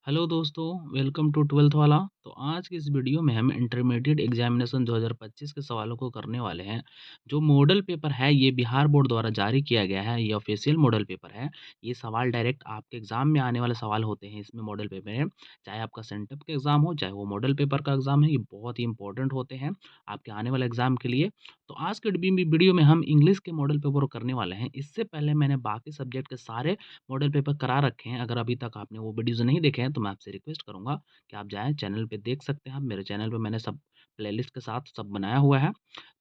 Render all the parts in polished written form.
Hello दोस्तों, welcome to 12th वाला। तो आज की इस वीडियो में हम इंटरमीडिएट एग्जामिनेशन 2025 के सवालों को करने वाले हैं। जो मॉडल पेपर है ये बिहार बोर्ड द्वारा जारी किया गया है, ये ऑफिशियल मॉडल पेपर है। ये सवाल डायरेक्ट आपके एग्जाम में आने वाले सवाल होते हैं, इसमें मॉडल पेपर है। चाहे आपका सेंटअप का एग्जाम हो, चाहे वो मॉडल पेपर का एग्जाम है, ये बहुत ही इंपॉर्टेंट होते हैं आपके आने वाले एग्जाम के लिए। तो आज के वीडियो में हम इंग्लिश के मॉडल पेपर को करने वाले हैं। इससे पहले मैंने बाकी सब्जेक्ट के सारे मॉडल पेपर करा रखे हैं। अगर अभी तक आपने वो वीडियोज़ नहीं देखे हैं तो मैं आपसे रिक्वेस्ट करूँगा कि आप जाएँ चैनल पे, देख सकते हैं आप। मेरे चैनल पे मैंने सब प्लेलिस्ट के साथ सब बनाया हुआ है।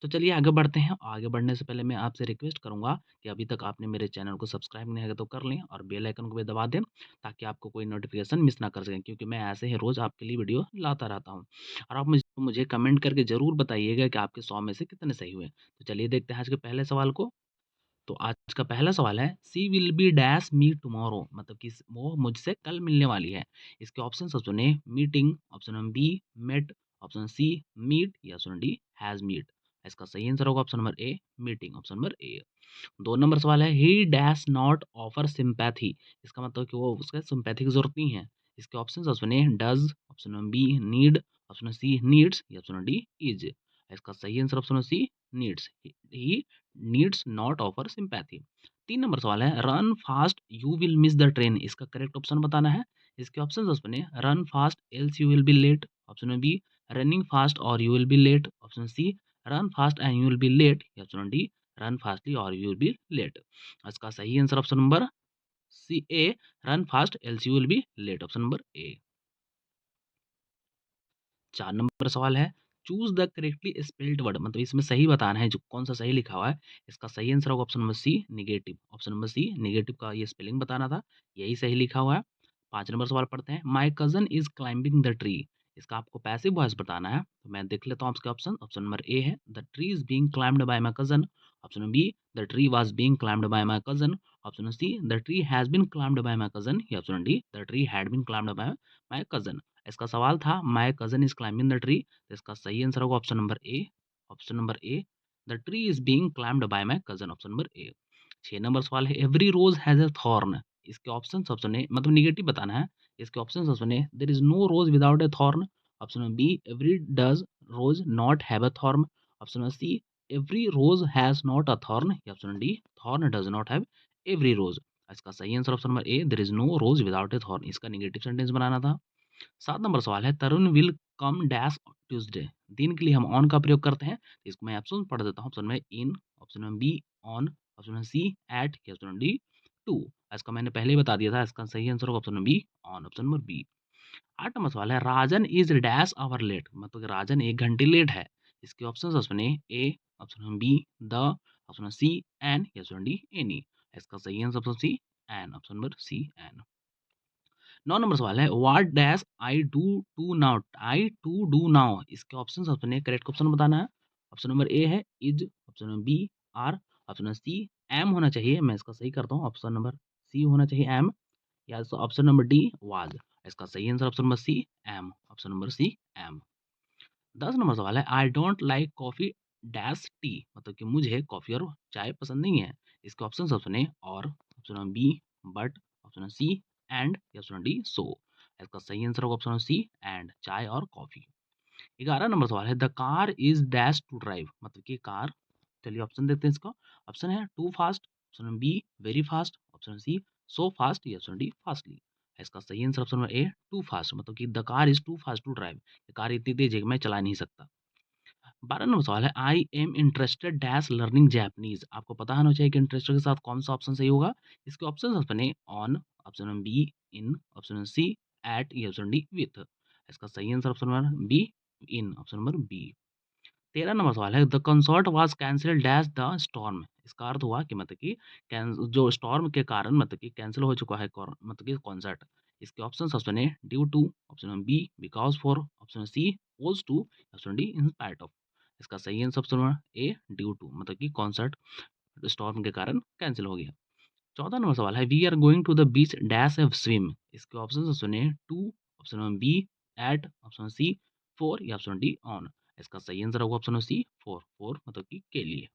तो चलिए आगे बढ़ते हैं। आगे बढ़ने से पहले मैं आपसे रिक्वेस्ट करूँगा कि अभी तक आपने मेरे चैनल को सब्सक्राइब नहीं किया तो कर लें और बेल आइकन को भी दबा दें, ताकि आपको कोई नोटिफ़िकेशन मिस ना कर सकें, क्योंकि मैं ऐसे ही रोज़ आपके लिए वीडियो लाता रहता हूँ। और आप मुझे कमेंट करके ज़रूर बताइएगा कि आपके 100 में से कितने सही हुए। तो चलिए देखते हैं आज के पहले सवाल को। तो आज का पहला सवाल है, she will be dash me tomorrow, मतलब कि वो मुझसे कल मिलने वाली है। इसके ऑप्शन सब सुने। Meeting, option number B met, option C meet, या ऑप्शन डी हैज मीट। इसका सही आंसर होगा option number A meeting, option number A. 2 नंबर सवाल है, he dash not offer sympathy. इसका मतलब कि वो उसका सिंपैथी की जरूरत नहीं है। इसके ऑप्शन सुने। Does, option number B need, option C needs, या ऑप्शन डी इज। इसका सही answer option C needs. He needs not offer sympathy. 3 number सवाल है, run fast you will miss the train. इसका करेक्ट ऑप्शन बताना है। इसके ऑप्शन सुने। Run fast else you will be late, option number B running fast और you will be late, option C run fast and you will be late, या option D run fastly और you will be late. इसका सही answer option number C A run fast else you will be late, option number A. 4 नंबर सवाल है, choose the correctly spelled word, मतलब इसमें सही बताना है जो कौन सा सही लिखा हुआ है। इसका सही आंसर होगा option number C negative, option number C negative का ये स्पेलिंग बताना था, यही सही लिखा हुआ है। 5 नंबर सवाल पढ़ते हैं, माई cousin is climbing the tree. इसका आपको पैसिव वॉइस बताना है, तो मैं देख लेता हूँ आपके ऑप्शन। ऑप्शन नंबर ए है, the tree is being climbed by my cousin, option number B the tree was being climbed by my cousin, option C the tree has been climbed by my cousin, या option D the tree had been climbed by my cousin. इसका सवाल था my cousin is climbing the tree, तो इसका सही answer होगा option number A, option number A the tree is being climbed by my cousin, option number A. 6 नंबर सवाल है, every rose has a thorn. इसके ऑप्शन सब सुने, मतलब निगेटिव बताना है। इसके ऑप्शन सब सुने। There is no rose without a thorn, option number B every does rose not have a thorn, option number C every rose has not a thorn, या option D thorn does not have every rose. इसका सही answer option number A there is no rose without a thorn. इसका negative sentence बनाना था। 7 number सवाल है, Tarun will come dash Tuesday. दिन के लिए हम ऑन का प्रयोग करते हैं, तो इसको मैं ऑप्शन पढ़ देता हूँ। ऑप्शन में इन, ऑप्शन में बी ऑन, ऑप्शन में सी एट, या ऑप्शन डी टू। इसका मैंने पहले ही बता दिया था, इसका सही आंसर होगा ऑप्शन में B on, option number B. 8 नंबर सवाल है, Rajan is dash hour late, मतलब कि राजन 1 घंटे लेट है। इसके ऑप्शन ऑप्शन ए, ऑप्शन में बी द, ऑप्शन में सी एन, या ऑप्शन डी एनी। इसका सही answer option C an, option number C an. 9 नंबर सवाल है, what dash I do to now, I to do now. इसके ऑप्शन अपने करेक्ट ऑप्शन बताना है। ऑप्शन नंबर ए है is, option number B are, option number C am होना चाहिए, मैं इसका सही करता हूँ। ऑप्शन नंबर सी होना चाहिए एम, या ऑप्शन नंबर डी वाज। इसका सही answer option number C am, option number C am. 10 नंबर सवाल है, I don't like coffee dash tea, मतलब कि मुझे कॉफी और चाय पसंद नहीं है। इसके ऑप्शन सुने। Or, option number B but, option number C and, या ऑप्शन डी सो। इसका सही आंसर होगा ऑप्शन नंबर सी एंड, चाय और कॉफी। 11 नंबर सवाल है, the car is dash to drive, मतलब कि कार। चलिए ऑप्शन देते हैं इसका। ऑप्शन है too fast, option number B very fast, option C so fast, या ऑप्शन डी फास्टली। इसका सही answer option number A too fast, मतलब कि the car is too fast to drive. ये कार इतनी तेज है कि मैं चला नहीं सकता। 12 नंबर सवाल है, I am interested dash learning Japanese. आपको पता होना चाहिए कि इंटरेस्टेड के साथ कौन सा ऑप्शन सही होगा। इसके ऑप्शन बने on, option number B in, option number C at, या ऑप्शन डी विथ। इसका सही answer option number B in, option number B. 13 number सवाल है, the concert was cancel dash the storm. इसका अर्थ हुआ कि मतलब कि जो स्टॉर्म के कारण मतलब कि कैंसिल हो चुका है मतलब कि कॉन्सर्ट। इसके option option A due to, option number B because for, option C owes to, option D in spite of. इसका सही answer option number A due to, मतलब कि कॉन्सर्ट स्टॉर्म के कारण कैंसिल हो गया। 14 नंबर सवाल है, we are going to the beach dash a swim. इसके ऑप्शन सुने। To, option number B at, option C for, या ऑप्शन डी ऑन। इसका सही आंसर होगा ऑप्शन सी फोर, फोर मतलब कि के लिए।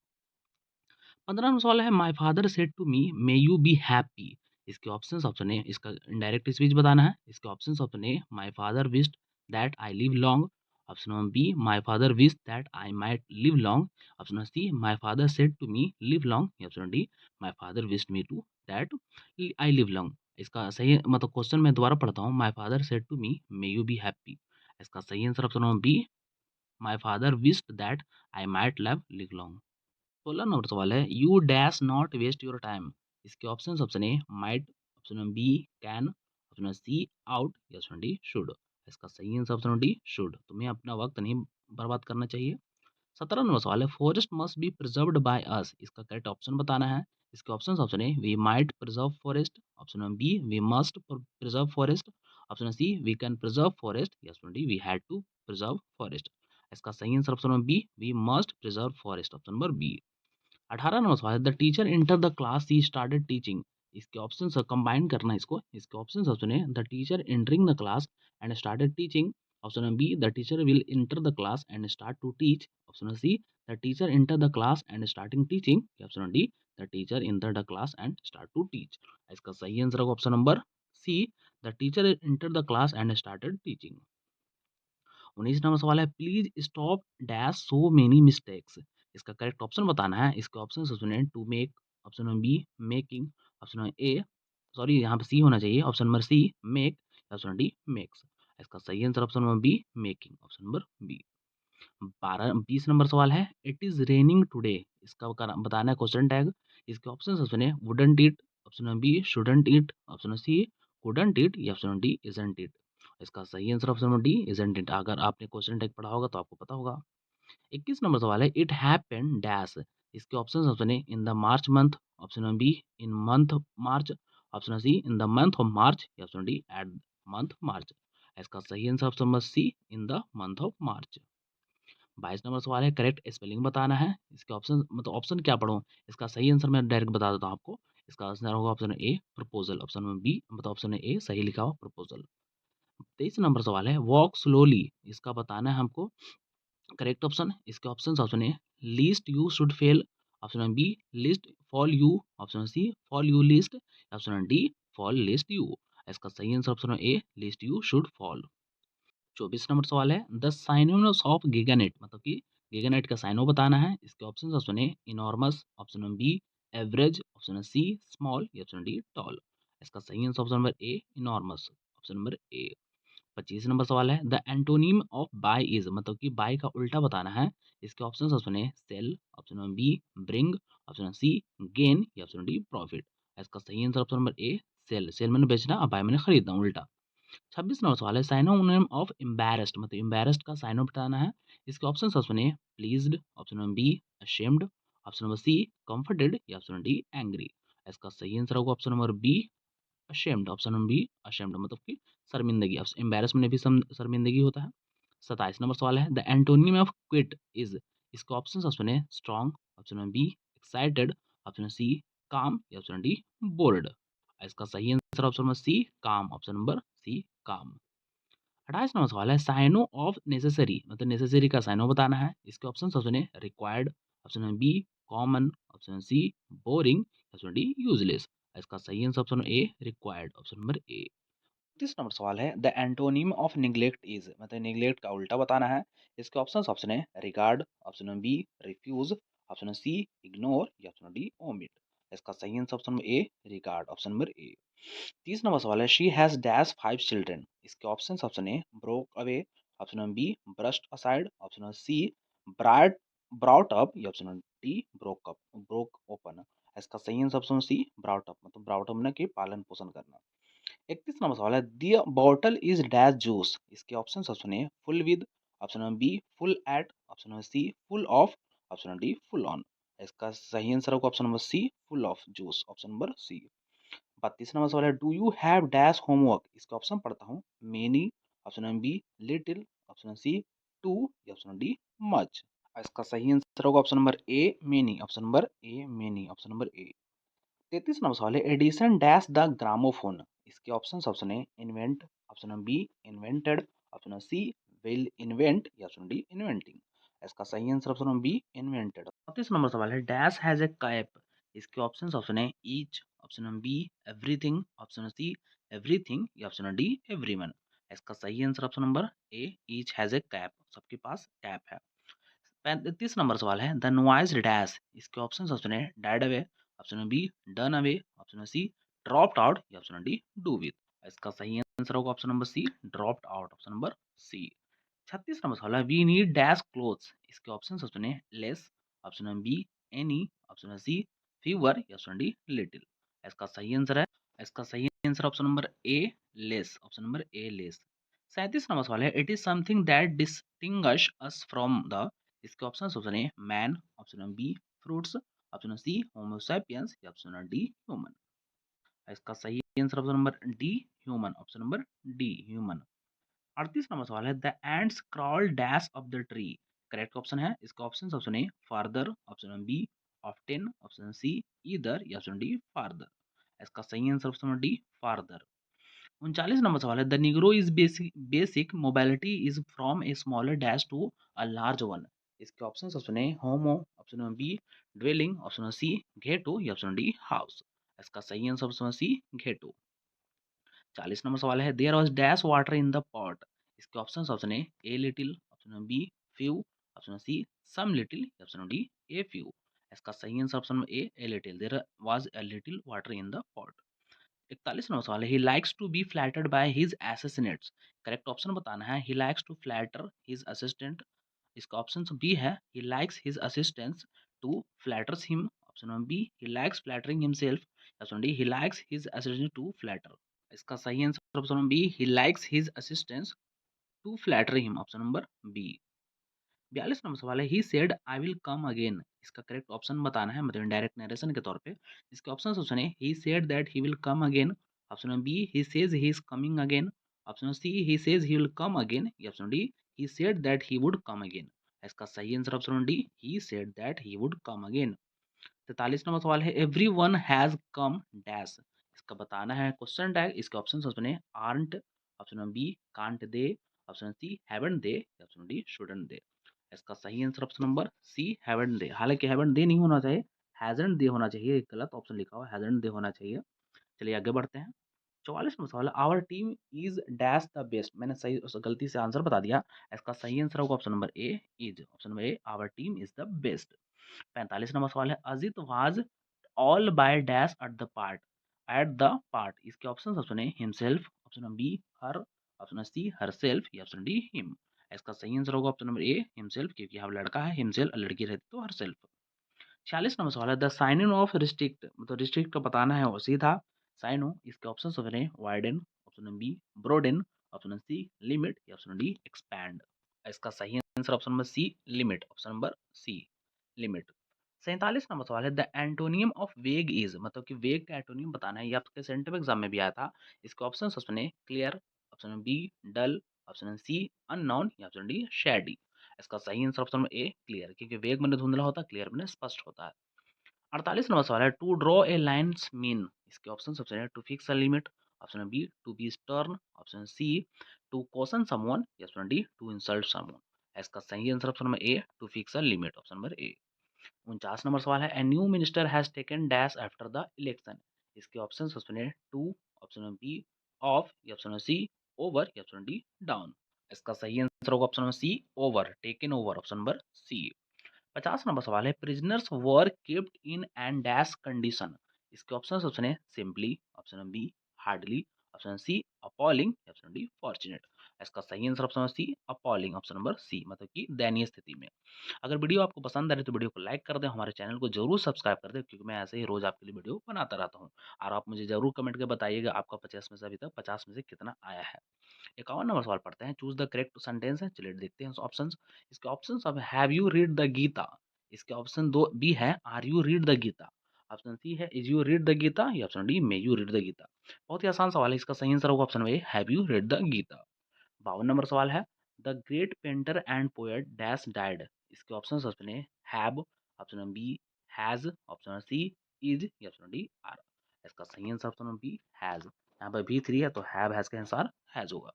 15 सवाल है, my father said to me may you be happy. इसके ऑप्शंस ऑप्शन ए इसका इनडायरेक्ट स्पीच बताना है। इसके options option A my father wished that I live long, option number B my father wished that I might live long, option number C my father said to me live long, या option D my father wished me to that I live long. इसका सही मतलब question मैं दोबारा पढ़ता हूँ, my father said to me may you be happy. इसका सही answer option number B my father wished that I might live long. 16 number सवाल है, you dash not waste your time. इसके option option A might, option number B can, option number C out, या option D should. इसका सही answer option D should, तुम्हें अपना वक्त नहीं बर्बाद करना चाहिए। 17 नंबर सवाल है, forest must be preserved by us. इसका करेक्ट ऑप्शन बताना है। इसके option option A we might preserve forest, option number B we must preserve forest, option C we can preserve forest, या option D we had to preserve forest. इसका सही answer option number B we must preserve forest, option number B. 18 number सवाल है, the teacher enter the class he started teaching. इसके option combine करना है इसको। इसके ऑप्शन ऑप्शन है the teacher entering the class and started teaching, option number B the teacher will enter the class and start to teach, option number C the teacher enter the class and starting teaching, option number D the teacher enter the class and start to teach. इसका सही answer होगा option number C the teacher enter the class and started teaching. 19 number सवाल है, please stop dash so many mistakes. इसका correct option बताना है। इसके option सुने, to make, option number B making, option number A sorry यहाँ पे C होना चाहिए, option number C make, option D makes. इसका सही answer option number B making, option number B. 20 number सवाल है, इट इज रेनिंग टुडे। इसका बताना है क्वेश्चन टैग। इसके ऑप्शन सुने, wouldn't it, option number B shouldn't it, option number C couldn't it, या option number D isn't it. इसका सही answer option number D isn't it. अगर आपने क्वेश्चन टैग पढ़ा होगा तो आपको पता होगा। 21 नंबर सवाल है, इट हैपेंड डैश। इसके ऑप्शन ऑप्शन है in the March month, option number B in month March, option C in the month of March, या option D at month March. इसका सही answer option number C in the month of March. 22 number सवाल है, correct spelling बताना है। इसके option मतलब option क्या पढ़ूं, इसका सही आंसर मैं डायरेक्ट बता देता हूं आपको। इसका आंसर होगा option A proposal, option number B मतलब ऑप्शन ए सही लिखा हो प्रपोजल। 23 नंबर सवाल है, वॉक स्लोली। इसका बताना है हमको करेक्ट ऑप्शन। इसके option option A lest you should fail, option number B lest fall you, option C fall you lest, option D fall lest you. इसका सही answer option A lest you should fall. 24 number सवाल है, the synonyms of गिगानेट, मतलब कि गिगानेट का syno बताना है। इसके option option A enormous, option number B average, option number C small, या ऑप्शन डी टॉल। इसका सही answer option number A enormous, option number A. 25 number सवाल है, the antonym of buy is, मतलब कि बाय का उल्टा बताना है। इसके ऑप्शन ऑप्शन है sell, option number B bring, option number C gain, या ऑप्शन डी प्रॉफिट। इसका सही answer option number A cell, cell मैंने बेचना और बाय मैंने खरीदना, उल्टा। 26 नंबर सवाल है, साइनोनिम ऑफ एम्बैरेस्ड, मतलब एम्बैरेस्ड का साइनो बताना है। इसके ऑप्शन ऑप्शन है pleased, option number B ashamed, option number C comforted, या ऑप्शन नंबर डी एंग्री। इसका सही आंसर होगा option number B ashamed, option number B ashamed मतलब कि शर्मिंदगी। एम्बैरेसमेंट में भी शर्मिंदगी होता है। 27 नंबर सवाल है, the antonym of quiet is. इसके ऑप्शन ऑप्शन है strong, option number B excited, option C calm, या ऑप्शन डी बोल्ड। इसका सही आंसर ऑप्शन नंबर सी काम, ऑप्शन नंबर सी काम। 28 नंबर सवाल है, साइनो ऑफ नेसेसरी, मतलब नेसेसरी का साइनो बताना है। इसके ऑप्शन ऑप्शन है required, option number B common, option C boring, option D useless. इसका सही answer option A required, option number A. 30 number सवाल है, the antonym of neglect is, मतलब निग्लेक्ट का उल्टा बताना है। इसके ऑप्शन ऑप्शन है regard, option number B refuse, option number C ignore, या ऑप्शन डी ओमिट। इसका सही answer option number A regard, option number A. 30 number सवाल है, शी हैज डैश 5 चिल्ड्रन। इसके option option A broke away, option number B burst aside, option number C broad brought up, या option number D broke up broke open. इसका सही answer option C brought up, मतलब brought up ने के पालन पोषण करना। 31 नंबर सवाल है, the bottle is dash juice. इसके option option A full with, option number B full at, option number C full of, option number D full on. इसका सही आंसर होगा option number C full of juice, option number C. 32 नंबर सवाल है, do you have dash homework. इसके option पढ़ता हूँ, many, option number B little, option C too, या ऑप्शन डी मच। इसका सही आंसर होगा option number A many, option number A many, option number A. 33 number सवाल है, एडिशन डैश द ग्रामोफोन। इसके ऑप्शन ऑप्शन है invent, option number B invented, option number C will invent, या option D inventing. इसका सही answer option number B invented. 34 number सवाल है, dash has a cap. इसके ऑप्शन ऑप्शन है each, option number B everything, option number C everything या option number D everyone. इसका सही answer option number A each has a cap, सबके पास cap है। 35 नंबर सवाल है, द नॉइज डैश, इसके ऑप्शन ऑप्शन है died away, option number B done away, option number C dropped out या option number D do with. इसका सही आंसर होगा option number C dropped out, option number C. 36 number सवाल है, we need dash clothes, इसके option option है less, option number B any, option number C fever या option D little. इसका सही आंसर है, इसका सही answer option number A less, option number A less. 37 number सवाल है, it is something that distinguish us from the, इसके option option है man, option number B fruits, option number C homo sapiens या option number D human. इसका सही answer option number D human, option number D human. 38 number सवाल है, the ants crawl dash of the tree, correct option है, इसका option option A farther, option number B often, option C either या option D farther. इसका सही answer option number D farther. 39 number सवाल है, the Negro is basic mobility is from a smaller dash to a large one. इसके option option है homo, option number B dwelling, option number C ghetto या option D house. इसका सही answer option C ghetto. 40 number सवाल है, there was dash water in the pot, इसके option option है a little, option number B few, option number C some little, option number D a few. इसका सही answer option number A little, there was a little water in the pot. 41 number सवाल है, he likes to be flattered by his assistants, correct option बताना है, he likes to flatter his assistant. इसका option B है he likes his assistants to flatters him, option number B he likes flattering himself, option D he likes his assistant to flatter. इसका सही answer option number B he likes his assistants to flatter him, option number B. 42 number सवाल है, he said I will come again, इसका correct option बताना है, मतलब direct narration के तौर पे। इसके ऑप्शन ऑप्शन है he said that he will come again, option number B he says he is coming again, option number C he says he will come again या option D he said that he would come again. इसका सही answer option number D he said that he would come again. 43 number सवाल है, everyone has come dash, इसका बताना है question tag. इसके option option है art, option number B can't they, option C haven't they, option D shouldn't they. इसका सही answer option number C haven't they, हालांकि हैवंट दे नहीं होना चाहिए, हैजंट दे होना चाहिए, एक गलत ऑप्शन लिखा हुआ है, हैजंट दे होना चाहिए। चलिए आगे बढ़ते हैं। 44 नंबर सवाल है, our team is dash the best, मैंने सही गलती से आंसर बता दिया। इसका सही आंसर होगा option number A is, option number A our team is the best. 45 number सवाल है, Ajit was all by dash at the part, इसके ऑप्शन ऑप्शन है himself, option number B her, option number C herself या option D him. इसका सही answer होगा option number ए himself, क्योंकि यहाँ लड़का है हिमसेल्फ, लड़की रहती तो हरसेल्फ। 46 नंबर सवाल है, द साइनिंग ऑफ रिस्ट्रिक्ट, मतलब रिस्ट्रिक्ट का बताना है वो सीधा साइनो, इसके ऑप्शन ऑप्शन है widen, option number B broaden, option number C limit या ऑप्शन डी एक्सपैंड। इसका सही answer option number C limit, option number C limit. 47 number सवाल है, the antonym of vague is, मतलब कि वेग का एंटोनियम बताना है, ये आपके सेंटर एग्जाम में भी आया था। इसके ऑप्शन ऑप्शन है क्लियर, ऑप्शन नंबर बी डल, ऑप्शन नंबर सी अननोन या ऑप्शन डी शेडी। इसका सही आंसर ऑप्शन नंबर ए क्लियर, क्योंकि वेग में धुंधला होता है, क्लियर में स्पष्ट होता है। 48 नंबर सवाल है, to draw a lines mean, इसके ऑप्शन ऑप्शन है to fix a limit, option number B to be stern, option C to question someone या option D to insult someone. इसका सही answer option number A to fix a limit, option number A. 49 number सवाल है, a new minister has taken dash after the election, इसके option option है to, option number B off या option number C over या option D down. इसका सही answer होगा option number C over, taken over, option number C. 50 number सवाल है, prisoners were kept in and dash condition, इसके option option है simply, option number B hardly, option C appalling, option D fortunate. इसका सही answer option number C appalling, option number C, मतलब कि दयनीय स्थिति में। अगर वीडियो आपको पसंद आ रही है तो वीडियो को लाइक कर दें, हमारे चैनल को जरूर सब्सक्राइब कर दें, क्योंकि मैं ऐसे ही रोज आपके लिए वीडियो बनाता रहता हूँ। और आप मुझे जरूर कमेंट करके बताइएगा आपका 50 में से अभी तक 50 में से कितना आया है। 51 नंबर सवाल पढ़ते हैं, चूज द करेक्ट सेंटेंस है, चलिए देखते हैं ऑप्शंस। इसके ऑप्शंस अब have you read the Gita, इसके ऑप्शन दो बी है are you read the Gita, option C है is you read the Gita या option D may you read the Gita. बहुत ही आसान सवाल है, इसका सही आंसर होगा option A have you read the Gita. 52 number सवाल है, the great painter and poet dash died, इसके ऑप्शन ऑप्शन है have, option number B has, option number C is या ऑप्शन डी आर। इसका सही answer option number B has, यहाँ पर भी 3 है तो हैव हैज का आंसर हैज होगा।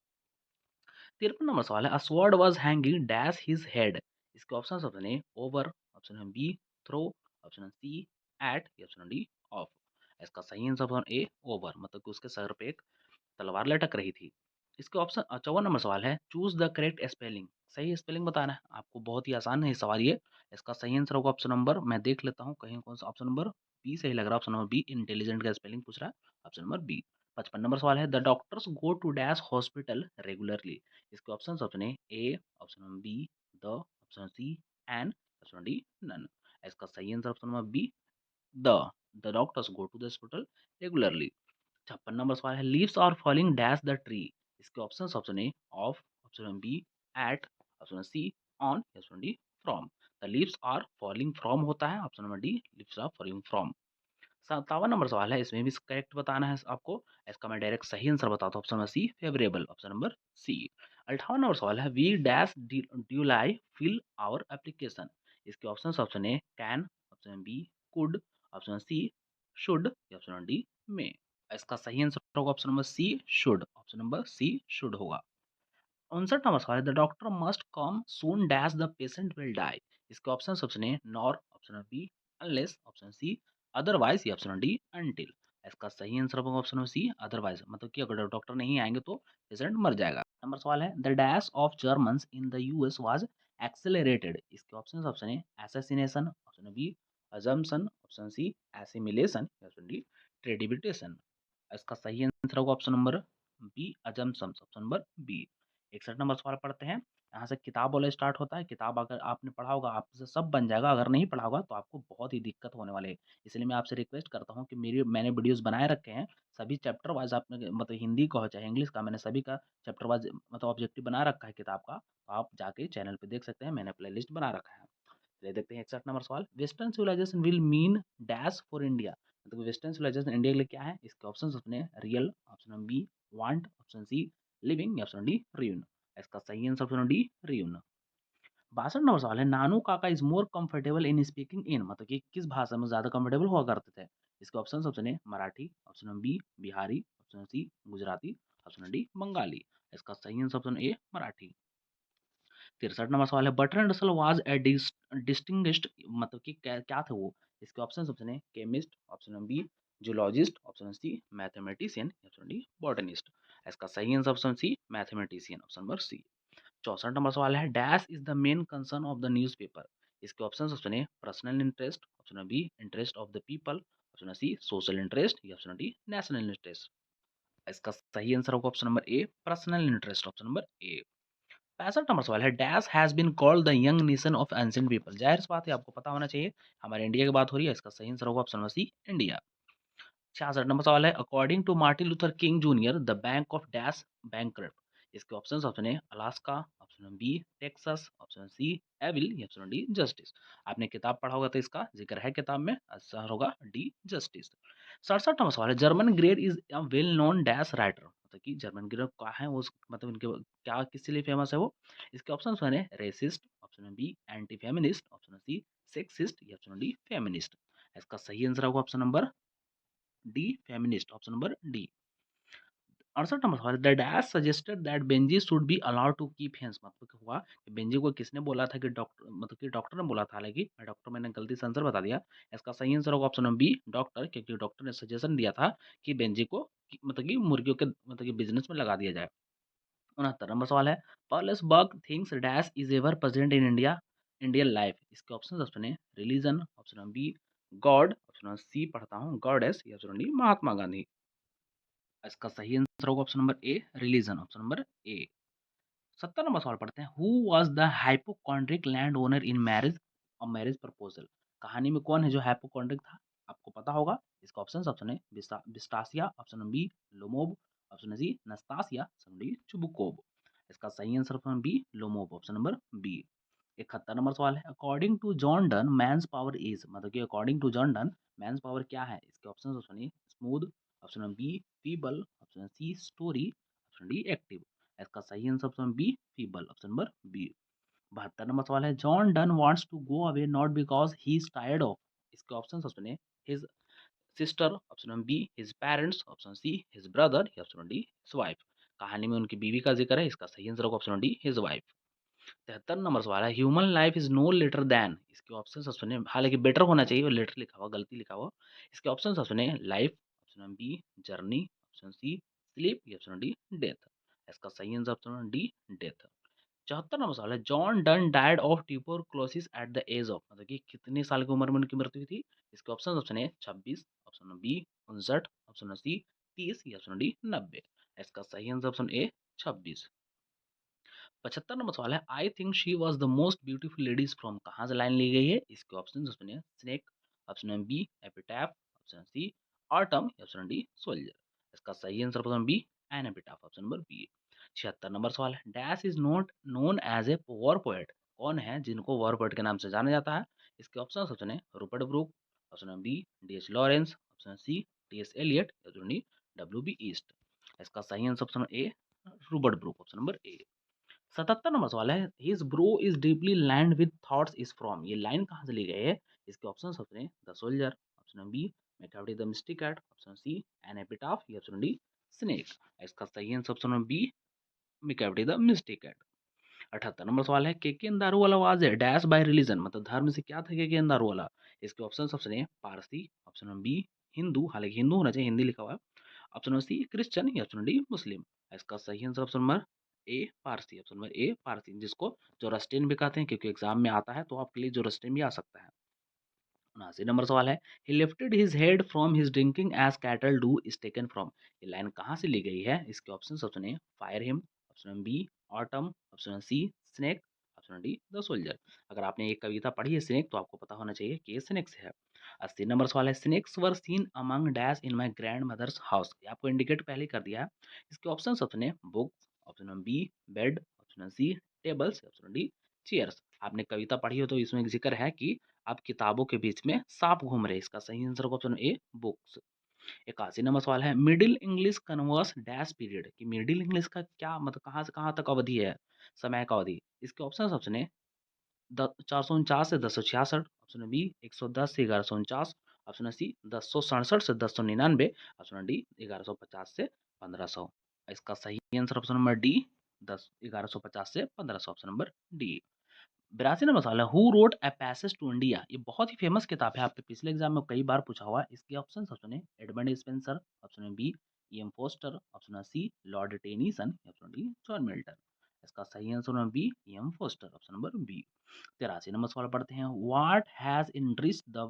53 नंबर सवाल है, a sword was hanging dash his head, इसके ऑप्शन ऑप्शन है ओवर, ऑप्शन है B through, option C at या ऑप्शन डी ऑफ। इसका सही आंसर ऑप्शन ए ओवर, मतलब कि उसके सर पे एक तलवार लटक रही थी। इसके ऑप्शन 54 नंबर सवाल है, चूज द करेक्ट स्पेलिंग, सही स्पेलिंग बताना है आपको, बहुत ही आसान है ये सवाल ये। इसका सही आंसर होगा ऑप्शन नंबर, मैं देख लेता हूँ कहीं कौन सा, ऑप्शन नंबर बी सही लग रहा है, ऑप्शन नंबर बी इंटेलिजेंट का स्पेलिंग पूछ रहा है, ऑप्शन नंबर बी। 55 नंबर सवाल है, the doctors go to dash hospital regularly. इसके option option A, option number B, the, option C an, option D none. इसका सही answer option number B, the the doctors go to the hospital regularly. 56 number सवाल है, leaves are falling dash the tree. इसके options option A off, option B at, option C on, option D from. The leaves are falling from होता है, option number D leaves are falling from. 57 number सवाल है, इसमें भी correct बताना है आपको। इसका मैं डायरेक्ट सही आंसर बताता हूँ, option number C favourable, option number C. 58 number सवाल है, we dash duly fill our application. इसके option option A can, option B could, option C should, option D may. इसका सही आंसर होगा option number C should, option number C should होगा। 59 number सवाल है, the doctor must come soon dash the patient will die. इसके option option A nor, option B unless, option C otherwise, या option D until. इसका सही answer होगा option C otherwise, मतलब कि अगर डॉक्टर नहीं आएंगे तो पेशेंट मर जाएगा। नंबर सवाल है, the dash of Germans in the US was accelerated. इसके option option A assassination, option B assumption, option C assimilation, option D ट्रेडिबिटेशन। इसका सही आंसर होगा option number B assumptions, option number B. 61 number सवाल पढ़ते हैं। यहाँ से किताब वाला स्टार्ट होता है, किताब अगर आपने पढ़ा होगा आपसे सब बन जाएगा, अगर नहीं पढ़ा होगा तो आपको बहुत ही दिक्कत होने वाली है। इसलिए मैं आपसे रिक्वेस्ट करता हूँ कि मैंने वीडियोस बनाए रखे हैं, सभी चैप्टर वाइज आपने, मतलब हिंदी का हो चाहे इंग्लिश का, मैंने सभी का चैप्टर वाइज मतलब ऑब्जेक्टिव बना रखा है किताब का, तो आप जाके चैनल पे देख सकते हैं, मैंने प्ले लिस्ट बना रखा है। चलिए देखते हैं 61 नंबर सवाल, western civilization will mean dash for India. मतलब वेस्टर्न सिविलाइजेशन इंडिया के लिए क्या है। इसके ऑप्शन अपने real, option B want, option C living, option D ruin. इसका सही answer option D ruin. 62 number सवाल है, Nanu Kaka is more comfortable in speaking in, मतलब कि किस भाषा में ज्यादा कंफर्टेबल हुआ करते थे। इसके option option A Marathi, option B Bihari, option C Gujarati, option D Bengali. इसका सही answer option A Marathi. 63 number सवाल है, Bertrand Russell was a distinguished, मतलब कि क्या क्या थे वो। इसके ऑप्शन ऑप्शन है chemist, option B zoologist, option C mathematician, option D botanist. इसका सही answer option C mathematician, option number C. 64 number सवाल है, dash is the main concern of the newspaper. इसके ऑप्शन ऑप्शन है personal interest, option B interest of the people, option C social interest, या option D national interest. इसका सही answer होगा option number A personal interest, option number A. 65 number सवाल है, dash has been called the young nation of ancient people. जाहिर सी बात है आपको पता होना चाहिए, हमारे इंडिया की बात हो रही है। इसका सही आंसर होगा option number C India. 66 number सवाल है, according to Martin Luther King junior the bank of dash bankrupt. इसके ऑप्शन ऑप्शन है Alaska, option B Texas, option C evil, या ऑप्शन डी जस्टिस। आपने किताब पढ़ा होगा तो इसका जिक्र है किताब में, आंसर होगा डी जस्टिस। 67 नंबर सवाल है, German grade is a well known dash writer, मतलब कि जर्मन ग्रेड क्या है वो, मतलब इनके क्या किस लिए फेमस है वो। इसके ऑप्शन है racist, option B anti feminist, option C sexist, या ऑप्शन डी फेमिनिस्ट। इसका सही आंसर होगा option number D feminist, option number D. 68 number सवाल, the dash suggested that Benji should be allowed to keep hens, मतलब कि हुआ कि Benji को किसने बोला था कि डॉक्टर, मतलब कि डॉक्टर ने बोला था, हालांकि डॉक्टर मैंने गलती से आंसर बता दिया। इसका सही आंसर होगा ऑप्शन नंबर बी डॉक्टर, क्योंकि डॉक्टर ने सजेशन दिया था कि बेंजी को मतलब कि मुर्गियों के मतलब कि बिजनेस में लगा दिया जाए। 69 नंबर सवाल है, पर्लेस बर्ग things dash is ever present in India Indian life. इसके ऑप्शन ऑप्शन है religion, option B god, option C पढ़ता हूँ गॉडेस, या ऑप्शन डी महात्मा गांधी। इसका सही आंसर होगा ऑप्शन नंबर ए रिलीजन, ऑप्शन नंबर ए। 70 नंबर सवाल पढ़ते हैं, who was the hypochondriac land owner in marriage और मैरिज प्रपोजल। कहानी में कौन है जो हाइपोकॉन्ड्रिक था, आपको पता होगा। इसका ऑप्शन ऑप्शन है बिस्टासिया, option B Lomov, option C Nastasia, option D Chubukov. इसका सही answer option B Lomov, option number B. 71 number सवाल है, according to John Donne man's power is, मतलब कि according to John Donne man's power क्या है। इसके option option A smooth, option B feeble, option C story, option D active. इसका सही answer option B feeble, option number B. 72 number सवाल है, John Donne wants to go away not because he is tired of. इसके option option A his sister, option B his parents, option C his brother, या option D his wife. कहानी में उनकी बीवी का जिक्र है। इसका सही आंसर होगा option D his wife. 73 number सवाल है, human life is no later than, इसके ऑप्शन आप सुने, हालांकि बेटर होना चाहिए और लेटर लिखा हुआ, गलती लिखा हुआ। इसके ऑप्शन आप सुने, life, option B journey, option C sleep, option D death. इसका सही answer option D death. 74 number सवाल है, John Donne died of tuberculosis at the age of, मतलब कि कितने साल की उम्र में उनकी मृत्यु हुई थी। इसके ऑप्शन है 26, ऑप्शन बी 59, ऑप्शन सी 30, या ऑप्शन डी 90। इसका सही आंसर ऑप्शन ए 26। 75 नंबर सवाल है, I think she was the most beautiful ladies from, कहाँ से लाइन ली गई है। इसके ऑप्शन सुनिए, snake, option B epitaph, option C autumn, option D soldier. इसका सही answer option B an epitaph, option number B. 76 number सवाल है, dash is not known as a war poet, कौन है जिनको वॉर पोएट के नाम से जाना जाता है। इसके ऑप्शन है, Rupert Brooke, option B D H Lawrence, option C T S Eliot, option D W B ईस्ट। इसका सही answer option A Rupert Brooke, option number A. 77 number सवाल है, his brow is deeply lined with thoughts is from, ये line कहाँ से ली गई है। इसके ऑप्शन हैं, the soldier, option B Macavity the mystic cat, option C an epitaph, या ऑप्शन डी स्नेक। इसका सही answer option B Macavity the mystic cat. 78 number सवाल है, के दारूवाला वाज है डैश बाय रिलीजन, मतलब धर्म से क्या था के दारूवाला। इसके ऑप्शन है, पारसी, ऑप्शन बी हिंदू, हालांकि हिंदू होना चाहिए, हिंदी लिखा हुआ है, ऑप्शन सी क्रिश्चियन, या ऑप्शन डी मुस्लिम। इसका सही आंसर ऑप्शन नंबर ए पारसी, ऑप्शन नंबर ए पारसी, जिसको जोरास्ट्रियन भी कहते हैं, क्योंकि एग्जाम में आता है तो आपके लिए जोरास्ट्रियन भी आ सकता है। 79 नंबर सवाल है, he lifted his head from his drinking as cattle do is taken from, ये लाइन कहाँ से ली गई है। इसके ऑप्शन सुनिए, fire him, option B autumn, option C snake, option D the soldier. अगर आपने एक कविता पढ़ी है स्नेक, तो आपको पता होना चाहिए कि ये स्नेक से है। 80 नंबर सवाल है, snakes were seen among dash in my grandmother's house, ये आपको इंडिकेट पहले ही कर दिया है। इसके ऑप्शन सुनिए, books, option B bed, option C tables, option D chairs. आपने कविता पढ़ी हो तो इसमें एक जिक्र है कि आप किताबों के बीच में सांप घूम रहे, इसका सही आंसर होगा ऑप्शन ए बुक्स। 81 नंबर सवाल है, middle English converse dash period, कि मिडिल इंग्लिश का क्या मतलब, कहाँ से कहाँ तक अवधि है, समय का अवधि। इसके ऑप्शन है, 449 से 1066, ऑप्शन बी 110 से 1149, ऑप्शन सी 1067 से 1099, ऑप्शन डी 1150 से 1500। इसका सही आंसर ऑप्शन नंबर डी 1150 से 1500, ऑप्शन नंबर डी। 82 नंबर सवाल है, who wrote a passage to India, ये बहुत ही फेमस किताब है, आपके पिछले एग्जाम में कई बार पूछा हुआ है। इसके ऑप्शन है, Edmund Spenser, option B M Forster, option C Lord Tennyson, option D John Milton. इसका सही आंसर है B M Forster, option number B. 83 number सवाल पढ़ते हैं, what has enriched the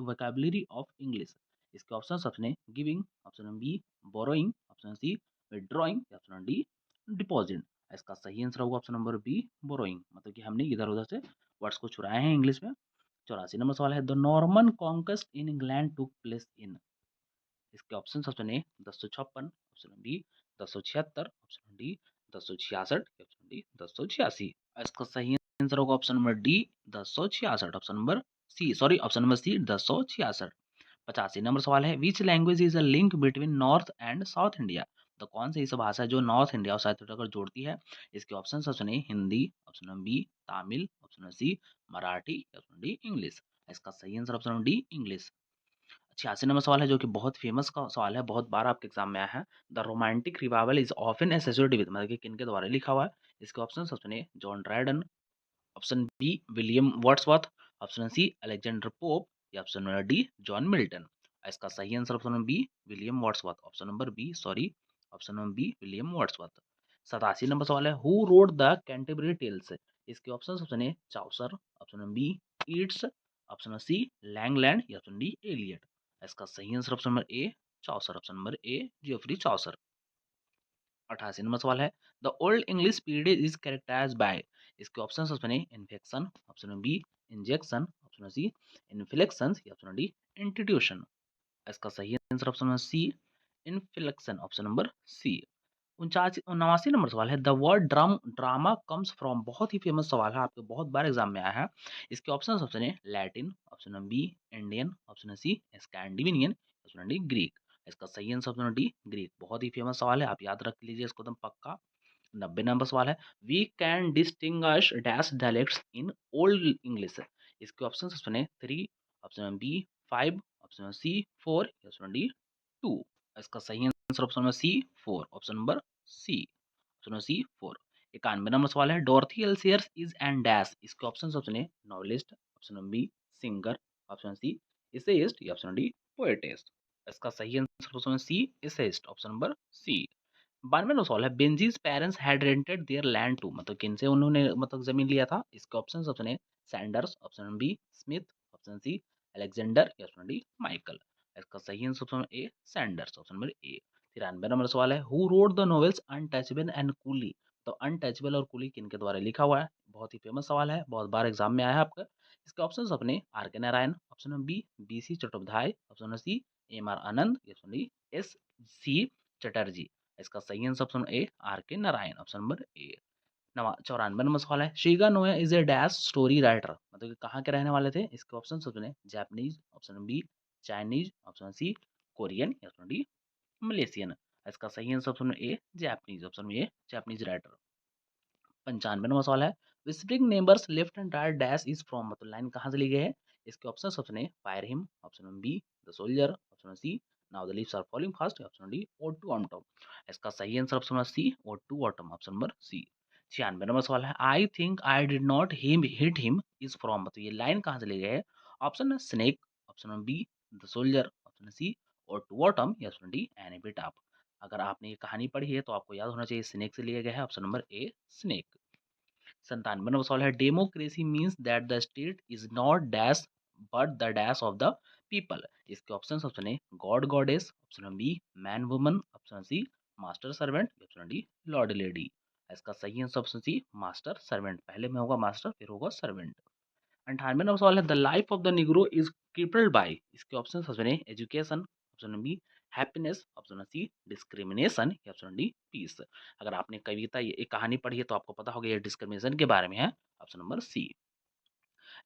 vocabulary of English. इसके ऑप्शन है, giving, option B borrowing, option C withdrawing, option D deposit. इसका सही आंसर होगा ऑप्शन नंबर बी बोरोइंग, मतलब कि हमने इधर उधर से वर्ड्स को चुराए हैं इंग्लिश में। 84 नंबर सवाल है, the Norman conquest in England took place in. इसके ऑप्शन है, 1056, option B 1076, option D 1066, option D 1086। इसका सही आंसर होगा option number D 1066, option number C, sorry option number C 1066। 85 number सवाल है, which language is a link between north and south India, तो कौन सी ऐसी भाषा है जो नॉर्थ इंडिया और साउथ इंडिया को जोड़ती है। इसके ऑप्शन सुनिए, Hindi, option B Tamil, option C Marathi, option D English. इसका सही answer option D English. 86 number सवाल है, जो कि बहुत फेमस का सवाल है, बहुत बार आपके एग्जाम में आया है, the romantic revival is often associated with, मतलब कि किनके द्वारा लिखा हुआ है। इसके ऑप्शन सुनिए, John Dryden, option B William Wordsworth, option C Alexander Pope, या option number D John Milton. इसका सही answer option number B William Wordsworth, option number B sorry option number B William Wordsworth. 87 number सवाल है, who wrote the Canterbury Tales. इसके option है, Chaucer, option number B Yeats, option C Langland, या option D Eliot. इसका सही answer option number A Chaucer, option number A Geoffrey Chaucer. 88 number सवाल है, the old English period is characterize by. इसके option सुनिए, infection, option B injection, option C inflection, या option D institution. इसका सही answer option number C inflection, option number C. 89 number सवाल है, the word drama comes from, बहुत ही famous सवाल है, आपके बहुत बार एग्जाम में आया है। इसके ऑप्शन है, Latin, option B Indian, option C Scandinavian, option D Greek. इसका सही आंसर ऑप्शन डी ग्रीक, बहुत ही फेमस सवाल है, आप याद रख लीजिए इसको एकदम पक्का। 90 नंबर सवाल है, we can distinguish dash dialects in old English. इसके ऑप्शन सुने, 3, option B 5, option C 4, option D 2। इसका सही answer option number C 4, option number C, option C 4। 91 number सवाल है, Dorothy L Sayers is and dash, इसके option सुनिए, novelist, option number B singer, option C essayist या option D poetess. इसका सही answer option C essayist, option number सी। 92 number सवाल है, Benjy's parents had rented their land to, मतलब किन से उन्होंने मतलब जमीन लिया था। इसके ऑप्शन सुनिए, Sanders, option number B Smith, option C Alexander या ऑप्शन डी माइकल। इसका सही answer option A Sanders, option number A. 93 number सवाल है, who wrote the novels Untouchable and Coolie, तो अनटचेबल और कूली किनके द्वारा लिखा हुआ है। बहुत ही फेमस सवाल है, बहुत बार एग्जाम में आया है आपका। इसके ऑप्शन अपने R K Narayan, option number B B C Chattopadhyay, option number C M R Anand या option D S C Chatterjee. इसका सही answer option A R K Narayan, option number A. 94 number सवाल है, Shiga Naoya is a dash story writer, मतलब कि कहाँ के रहने वाले थे। इसके ऑप्शन सुने, Japanese, option number B Chinese, option C Korean या ऑप्शन डी मलेशियन। इसका सही answer option A Japanese, option number A Japanese writer. 95 number सवाल है, visiting neighbours left and right dash is from, मतलब लाइन कहाँ से ली गई है। इसके option option A fire him, option number B the soldier, option number C now the leaves are falling fast, option D O to autumn. इसका सही answer option number C O to autumn, option number C. 96 number सवाल है, I think I did not him hit him is from, मतलब ये line कहाँ से ली गई है। Option snake, option number B the soldier, option C O to autumn या ऑप्शन डी एनी बिट आप। अगर आपने ये कहानी पढ़ी है तो आपको याद होना चाहिए स्नेक से लिया गया है, option number A snake. 97 number सवाल है, democracy means that the state is not dash but the dash of the people. इसके option option A god goddess, option number B man woman, option C master servant, option D lord lady. इसका सही answer option C master servant, पहले में होगा master फिर होगा servant. 98 number सवाल है, the life of the Negro is crippled by, इसके option option A education, option number B happiness, option number C discrimination या ऑप्शन डी पीस। अगर आपने कविता ये एक कहानी पढ़ी है तो आपको पता होगा ये डिस्क्रिमिनेशन के बारे में है, ऑप्शन नंबर सी।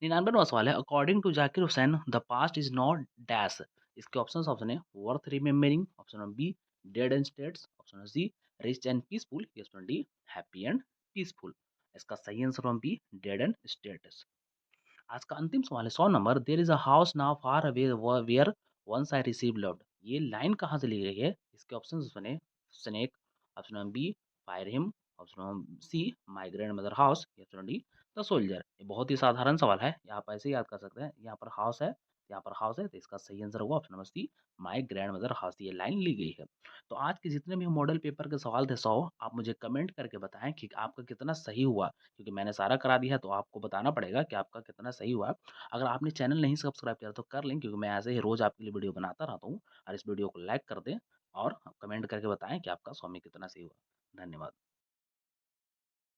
99वां सवाल है, according to Zakir Hussain the past is not dash. इसके ऑप्शन ऑप्शन है worth remembering, option number B dead and states, option number C rich and peaceful या option D happy and peaceful. इसका सही answer option B dead and states. आज का अंतिम सवाल है 100 number, there is a house now far away where once I receive loved, ये line कहाँ से ली गई है। इसके ऑप्शन सुने, snake, option number B fire him, option number C my grandmother house या ऑप्शन डी द सोल्जर। ये बहुत ही साधारण सवाल है, यहाँ पर ऐसे याद कर सकते हैं, यहाँ पर हाउस है, यहाँ पर हाउस है, तो इसका सही आंसर होगा option number C my grandmother house, ये लाइन ली गई है। तो आज के जितने भी मॉडल पेपर के सवाल थे 100, आप मुझे कमेंट करके बताएं कि आपका कितना सही हुआ, क्योंकि मैंने सारा करा दिया है तो आपको बताना पड़ेगा कि आपका कितना सही हुआ। अगर आपने चैनल नहीं सब्सक्राइब किया तो कर लें, क्योंकि मैं ऐसे ही रोज़ आपके लिए वीडियो बनाता रहता हूँ। और इस वीडियो को लाइक कर दें और कमेंट करके बताएं कि आपका स्वामी कितना सही हुआ। धन्यवाद।